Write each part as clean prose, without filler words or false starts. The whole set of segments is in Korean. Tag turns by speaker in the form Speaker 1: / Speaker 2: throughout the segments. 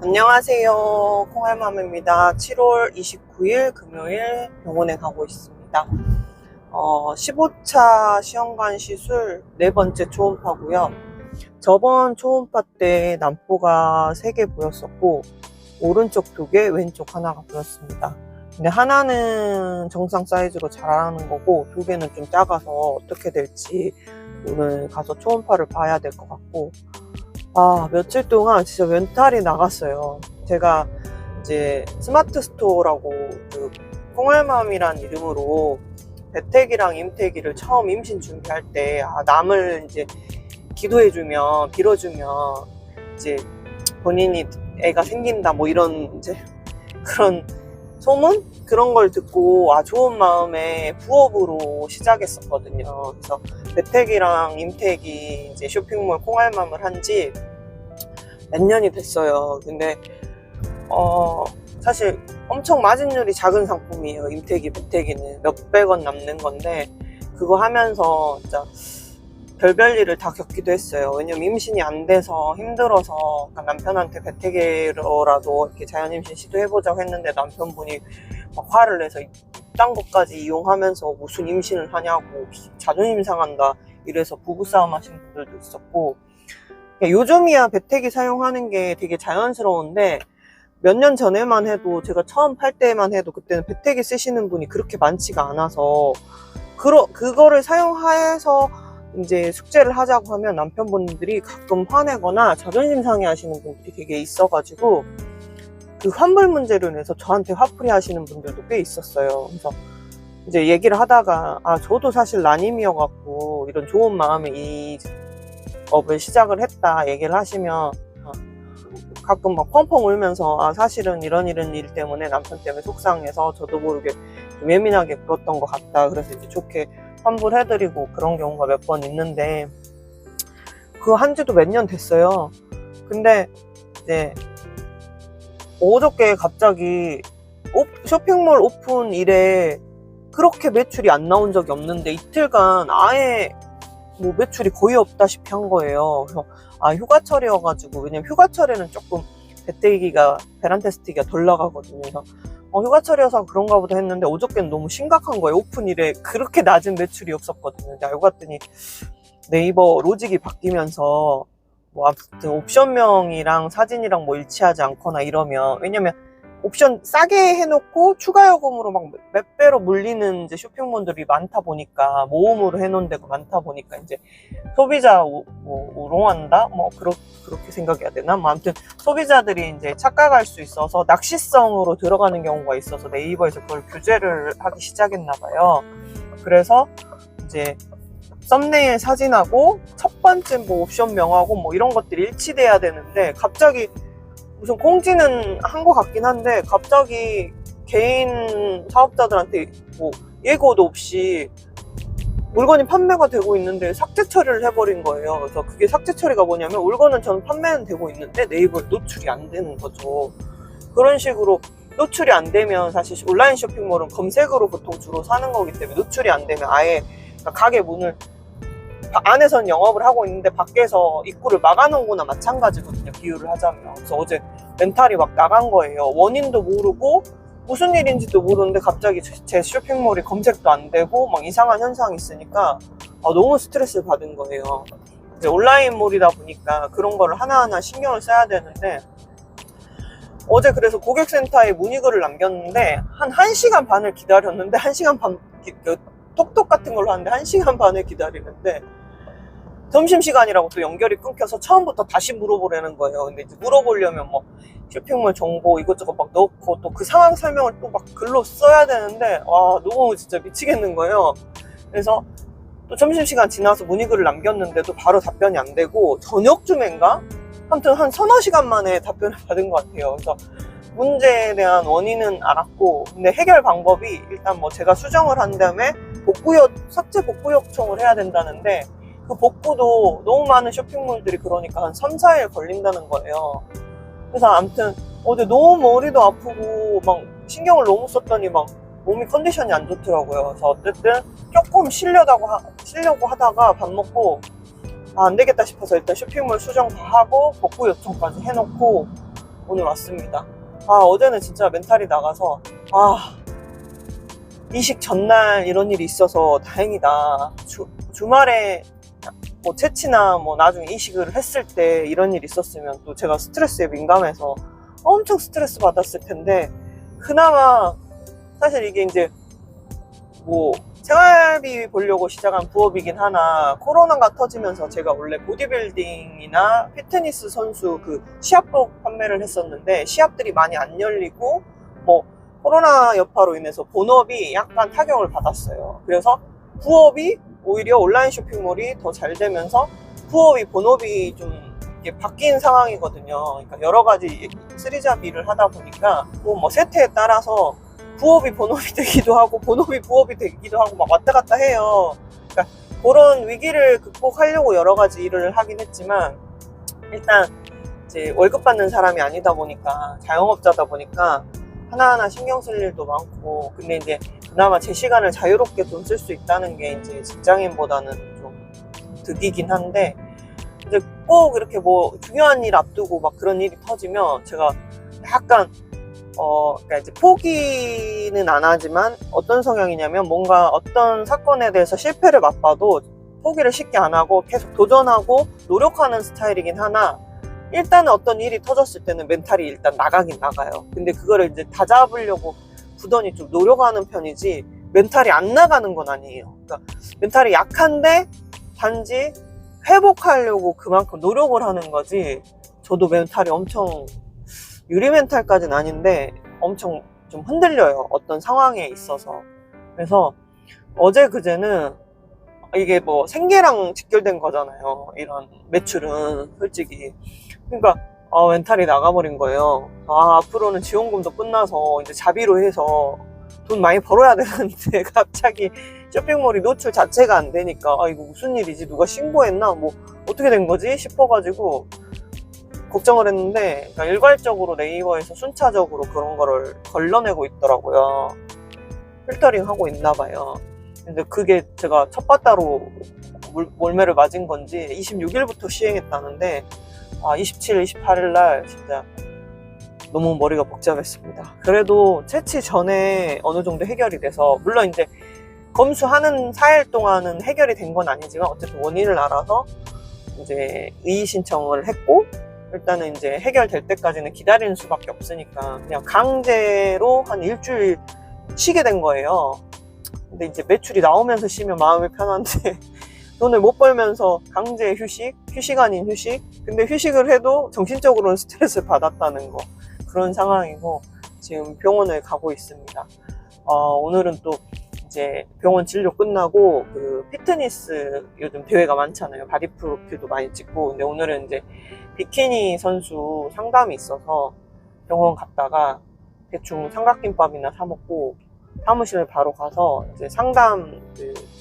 Speaker 1: 안녕하세요. 콩알맘입니다. 7월 29일 금요일 병원에 가고 있습니다. 15차 시험관 시술 네 번째 초음파고요. 저번 초음파 때 난보가 3개 보였었고 오른쪽 2개, 왼쪽 하나가 보였습니다. 근데 하나는 정상 사이즈로 자라는 거고 2개는 좀 작아서 어떻게 될지 오늘 가서 초음파를 봐야 될 것 같고, 며칠 동안 진짜 멘탈이 나갔어요. 제가 이제 스마트 스토어라고 그 콩알맘이란 이름으로 배태기랑 임태기를 처음 임신 준비할 때 남을 이제 기도해주면, 빌어주면 이제 본인이 애가 생긴다 뭐 이런 이제 그런 소문? 그런 걸 듣고 좋은 마음에 부업으로 시작했었거든요. 그래서 배태기랑 임태기 이제 쇼핑몰 콩알맘을 한 지 몇 년이 됐어요. 근데 사실 엄청 마진율이 작은 상품이에요. 임태기, 배태기는 몇백 원 남는 건데 그거 하면서 진짜 별별 일을 다 겪기도 했어요. 왜냐면 임신이 안 돼서 힘들어서 남편한테 배태기로라도 이렇게 자연임신 시도해보자고 했는데 남편분이 막 화를 내서 이딴 것까지 이용하면서 무슨 임신을 하냐고 자존심 상한다 이래서 부부싸움 하신 분들도 있었고, 요즘이야 배태기 사용하는 게 되게 자연스러운데 몇 년 전에만 해도, 제가 처음 팔 때만 해도 그때는 배태기 쓰시는 분이 그렇게 많지가 않아서 그거를 사용해서 이제 숙제를 하자고 하면 남편분들이 가끔 화내거나 자존심 상해 하시는 분들이 되게 있어가지고 그 환불 문제로 인해서 저한테 화풀이 하시는 분들도 꽤 있었어요. 그래서 이제 얘기를 하다가 저도 사실 난임이어갖고 이런 좋은 마음에 이 업을 시작을 했다 얘기를 하시면 가끔 막 펑펑 울면서 사실은 이런 일 때문에 남편 때문에 속상해서 저도 모르게 좀 예민하게 굴었던 것 같다. 그래서 이제 좋게 환불해드리고 그런 경우가 몇 번 있는데 그거 한 지도 몇 년 됐어요. 근데 이제 어저께 갑자기 쇼핑몰 오픈 이래 그렇게 매출이 안 나온 적이 없는데 이틀간 아예 뭐 매출이 거의 없다시피 한 거예요. 그래서 휴가철이어가지고, 왜냐면 휴가철에는 조금 배태기가 베란테스티기가 덜 나가거든요. 그래서 휴가철이어서 그런가 보다 했는데 어저께는 너무 심각한 거예요. 오픈일에 그렇게 낮은 매출이 없었거든요. 알고 봤더니 네이버 로직이 바뀌면서 뭐 아무튼 옵션명이랑 사진이랑 뭐 일치하지 않거나 이러면, 왜냐면 옵션 싸게 해놓고 추가 요금으로 막 몇 배로 물리는 이제 쇼핑몰들이 많다 보니까, 모음으로 해놓은 데가 많다 보니까 이제 소비자 우롱한다? 그렇게 생각해야 되나? 아무튼 소비자들이 이제 착각할 수 있어서 낚시성으로 들어가는 경우가 있어서 네이버에서 그걸 규제를 하기 시작했나 봐요. 그래서 이제 썸네일 사진하고 첫 번째 옵션명하고 이런 것들이 일치돼야 되는데 갑자기 무슨 공지는 한 것 같긴 한데 갑자기 개인 사업자들한테 예고도 없이 물건이 판매가 되고 있는데 삭제 처리를 해버린 거예요. 그래서 그게 삭제 처리가 뭐냐면, 물건은 저는 판매는 되고 있는데 네이버에 노출이 안 되는 거죠. 그런 식으로 노출이 안 되면, 사실 온라인 쇼핑몰은 검색으로 보통 주로 사는 거기 때문에 노출이 안 되면 아예 가게 문을 안에서는 영업을 하고 있는데 밖에서 입구를 막아놓은 거나 마찬가지거든요, 비유를 하자면. 그래서 어제 멘탈이 막 나간 거예요. 원인도 모르고 무슨 일인지도 모르는데 갑자기 제 쇼핑몰이 검색도 안 되고 막 이상한 현상이 있으니까 너무 스트레스를 받은 거예요. 이제 온라인몰이다 보니까 그런 거를 하나하나 신경을 써야 되는데, 어제 그래서 고객센터에 문의글을 남겼는데 한 1시간 반을 기다렸는데, 1시간 반 톡톡 같은 걸로 하는데 1시간 반을 기다리는데 점심시간이라고 또 연결이 끊겨서 처음부터 다시 물어보려는 거예요. 근데 이제 물어보려면 쇼핑몰 정보 이것저것 막 넣고 또 그 상황 설명을 또 막 글로 써야 되는데 너무 진짜 미치겠는 거예요. 그래서 또 점심시간 지나서 문의글을 남겼는데도 바로 답변이 안 되고 저녁쯤인가? 아무튼 한 서너 시간 만에 답변을 받은 것 같아요. 그래서 문제에 대한 원인은 알았고, 근데 해결 방법이 일단 제가 수정을 한 다음에 삭제 복구 요청을 해야 된다는데, 그 복구도 너무 많은 쇼핑몰들이 그러니까 한 3, 4일 걸린다는 거예요. 그래서 아무튼 어제 너무 머리도 아프고 막 신경을 너무 썼더니 막 몸이 컨디션이 안 좋더라고요. 그래서 어쨌든 조금 쉬려고 하다가 밥 먹고 안 되겠다 싶어서 일단 쇼핑몰 수정 다 하고 복구 요청까지 해놓고 오늘 왔습니다. 어제는 진짜 멘탈이 나가서 이식 전날 이런 일이 있어서 다행이다. 주말에 뭐 채취나 뭐 나중에 이식을 했을 때 이런 일이 있었으면 또 제가 스트레스에 민감해서 엄청 스트레스 받았을 텐데, 그나마 사실 이게 이제 뭐 생활비 보려고 시작한 부업이긴 하나, 코로나가 터지면서 제가 원래 보디빌딩이나 피트니스 선수 그 시합복 판매를 했었는데 시합들이 많이 안 열리고 뭐 코로나 여파로 인해서 본업이 약간 타격을 받았어요. 그래서 부업이 오히려 온라인 쇼핑몰이 더 잘 되면서 부업이 본업이 좀 이게 바뀐 상황이거든요. 그러니까 여러 가지 쓰리잡 일을 하다 보니까 뭐 세태에 따라서 부업이 본업이 되기도 하고 본업이 부업이 되기도 하고 막 왔다 갔다 해요. 그러니까 그런 위기를 극복하려고 여러 가지 일을 하긴 했지만, 일단 이제 월급 받는 사람이 아니다 보니까, 자영업자다 보니까 하나하나 신경 쓸 일도 많고, 근데 이제 그나마 제 시간을 자유롭게 좀 쓸 수 있다는 게 이제 직장인보다는 좀 득이긴 한데, 이제 꼭 이렇게 뭐 중요한 일 앞두고 막 그런 일이 터지면 제가 약간 그러니까 이제 포기는 안 하지만, 어떤 성향이냐면 뭔가 어떤 사건에 대해서 실패를 맛봐도 포기를 쉽게 안 하고 계속 도전하고 노력하는 스타일이긴 하나, 일단은 어떤 일이 터졌을 때는 멘탈이 일단 나가긴 나가요. 근데 그거를 이제 다잡으려고 부단히 좀 노력하는 편이지 멘탈이 안 나가는 건 아니에요. 그러니까 멘탈이 약한데 단지 회복하려고 그만큼 노력을 하는 거지, 저도 멘탈이 엄청 유리 멘탈까지는 아닌데 엄청 좀 흔들려요, 어떤 상황에 있어서. 그래서 어제 그제는 이게 뭐 생계랑 직결된 거잖아요, 이런 매출은 솔직히. 그러니까 멘탈이 나가버린 거예요. 앞으로는 지원금도 끝나서 이제 자비로 해서 돈 많이 벌어야 되는데 갑자기 쇼핑몰이 노출 자체가 안 되니까 이거 무슨 일이지, 누가 신고했나, 뭐 어떻게 된 거지 싶어가지고 걱정을 했는데, 그러니까 일괄적으로 네이버에서 순차적으로 그런 거를 걸러내고 있더라고요. 필터링 하고 있나 봐요. 근데 그게 제가 첫 바다로 몰매를 맞은 건지 26일부터 시행했다는데 27일, 28일 날 진짜 너무 머리가 복잡했습니다. 그래도 채취 전에 어느 정도 해결이 돼서, 물론 이제 검수하는 4일 동안은 해결이 된 건 아니지만 어쨌든 원인을 알아서 이제 이의 신청을 했고, 일단은 이제 해결될 때까지는 기다리는 수밖에 없으니까 그냥 강제로 한 일주일 쉬게 된 거예요. 근데 이제 매출이 나오면서 쉬면 마음이 편한데 돈을 못 벌면서 강제 휴식 아닌 휴식. 근데 휴식을 해도 정신적으로는 스트레스를 받았다는 거, 그런 상황이고 지금 병원을 가고 있습니다. 오늘은 또 이제 병원 진료 끝나고 그 피트니스 요즘 대회가 많잖아요. 바디 프로필도 많이 찍고. 근데 오늘은 이제 비키니 선수 상담이 있어서 병원 갔다가 대충 삼각김밥이나 사 먹고 사무실을 바로 가서 이제 상담,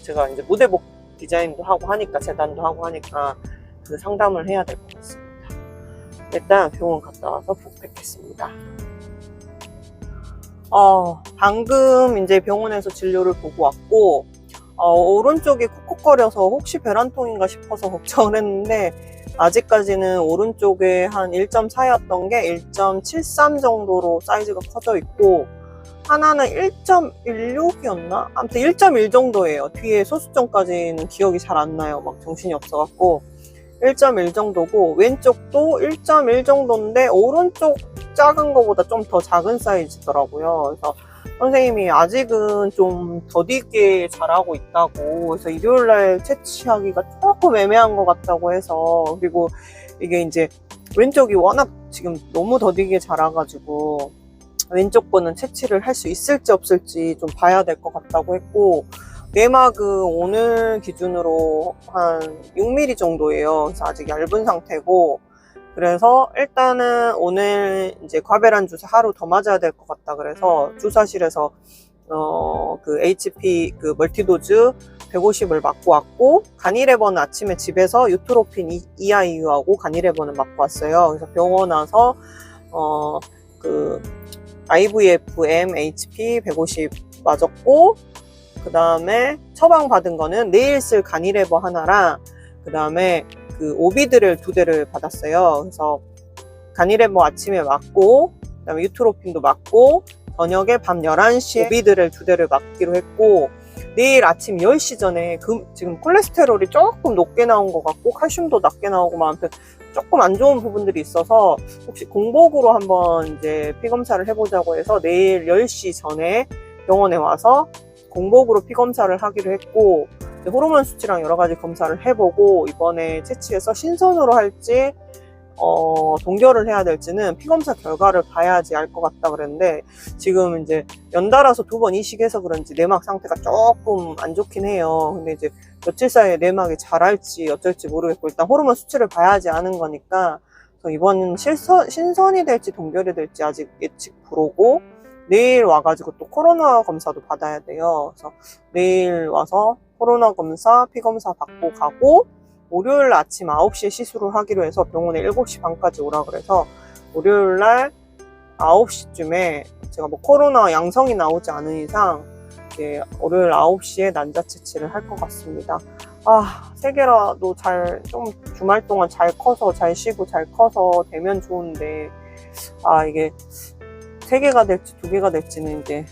Speaker 1: 제가 이제 무대복 디자인도 하고 하니까, 재단도 하고 하니까 그 상담을 해야 될 것 같습니다. 일단 병원 갔다 와서 푹 뵙겠습니다. 방금 이제 병원에서 진료를 보고 왔고, 오른쪽이 콕콕거려서 혹시 배란통인가 싶어서 걱정을 했는데, 아직까지는 오른쪽에 한 1.4였던 게 1.73 정도로 사이즈가 커져 있고, 하나는 1.16이었나? 아무튼 1.1 정도예요. 뒤에 소수점까지는 기억이 잘 안 나요. 막 정신이 없어갖고. 1.1 정도고, 왼쪽도 1.1 정도인데 오른쪽 작은 거보다 좀 더 작은 사이즈더라고요. 그래서 선생님이 아직은 좀 더디게 자라고 있다고, 그래서 일요일날 채취하기가 조금 애매한 것 같다고 해서, 그리고 이게 이제 왼쪽이 워낙 지금 너무 더디게 자라가지고 왼쪽 거는 채취를 할 수 있을지 없을지 좀 봐야 될 것 같다고 했고, 내막은 오늘 기준으로 한 6mm 정도예요. 그래서 아직 얇은 상태고, 그래서 일단은 오늘 이제 과배란 주사 하루 더 맞아야 될 것 같다 그래서 주사실에서 그 HP 그 멀티도즈 150을 맞고 왔고, 가니레버는 아침에 집에서 유트로핀 EIU하고 가니레버는 맞고 왔어요. 그래서 병원 와서 그 IVFM HP 150 맞았고, 그 다음에 처방 받은 거는 내일 쓸 가니레버 하나랑, 그 다음에 그 오비드를 2대를 받았어요. 그래서 가니레모 아침에 맞고, 그다음에 유트로핀도 맞고, 저녁에 밤 11시에 오비드렐 2대를 맞기로 했고, 내일 아침 10시 전에 지금 콜레스테롤이 조금 높게 나온 것 같고 칼슘도 낮게 나오고 막 아무튼 조금 안 좋은 부분들이 있어서 혹시 공복으로 한번 이제 피 검사를 해보자고 해서 내일 10시 전에 병원에 와서 공복으로 피 검사를 하기로 했고, 호르몬 수치랑 여러 가지 검사를 해보고 이번에 채취해서 신선으로 할지 동결을 해야 될지는 피검사 결과를 봐야지 알 것 같다 그랬는데, 지금 이제 연달아서 2번 이식해서 그런지 내막 상태가 조금 안 좋긴 해요. 근데 이제 며칠 사이에 내막이 자랄지 어쩔지 모르겠고, 일단 호르몬 수치를 봐야지 아는 거니까, 그래서 이번 신선이 될지 동결이 될지 아직 예측 불허고, 내일 와가지고 또 코로나 검사도 받아야 돼요. 그래서 내일 와서 코로나 검사, 피 검사 받고 가고, 월요일 아침 9시에 시술을 하기로 해서 병원에 7시 반까지 오라 그래서 월요일 날 9시쯤에 제가 뭐 코로나 양성이 나오지 않은 이상 이제 월요일 9시에 난자 채취를 할 것 같습니다. 세 개라도 좀 주말 동안 잘 커서 잘 쉬고 잘 커서 되면 좋은데, 이게 3개가 될지 2개가 될지는 이제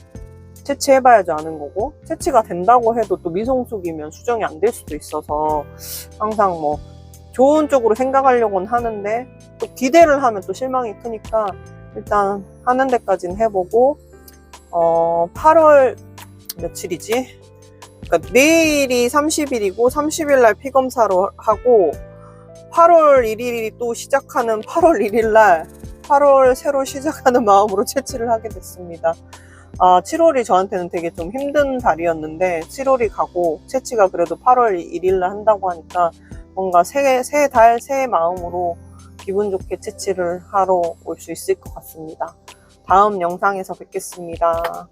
Speaker 1: 채취해봐야지 아는 거고, 채취가 된다고 해도 또 미성숙이면 수정이 안 될 수도 있어서 항상 뭐 좋은 쪽으로 생각하려고는 하는데 또 기대를 하면 또 실망이 크니까 일단 하는 데까지는 해보고, 8월 며칠이지? 그러니까 내일이 30일이고 30일 날 피검사로 하고 8월 1일이 또 시작하는 8월 1일 날 8월 새로 시작하는 마음으로 채취를 하게 됐습니다. 7월이 저한테는 되게 좀 힘든 달이었는데 7월이 가고 채취가 그래도 8월 1일 날 한다고 하니까 뭔가 새 마음으로 기분 좋게 채취를 하러 올 수 있을 것 같습니다. 다음 영상에서 뵙겠습니다.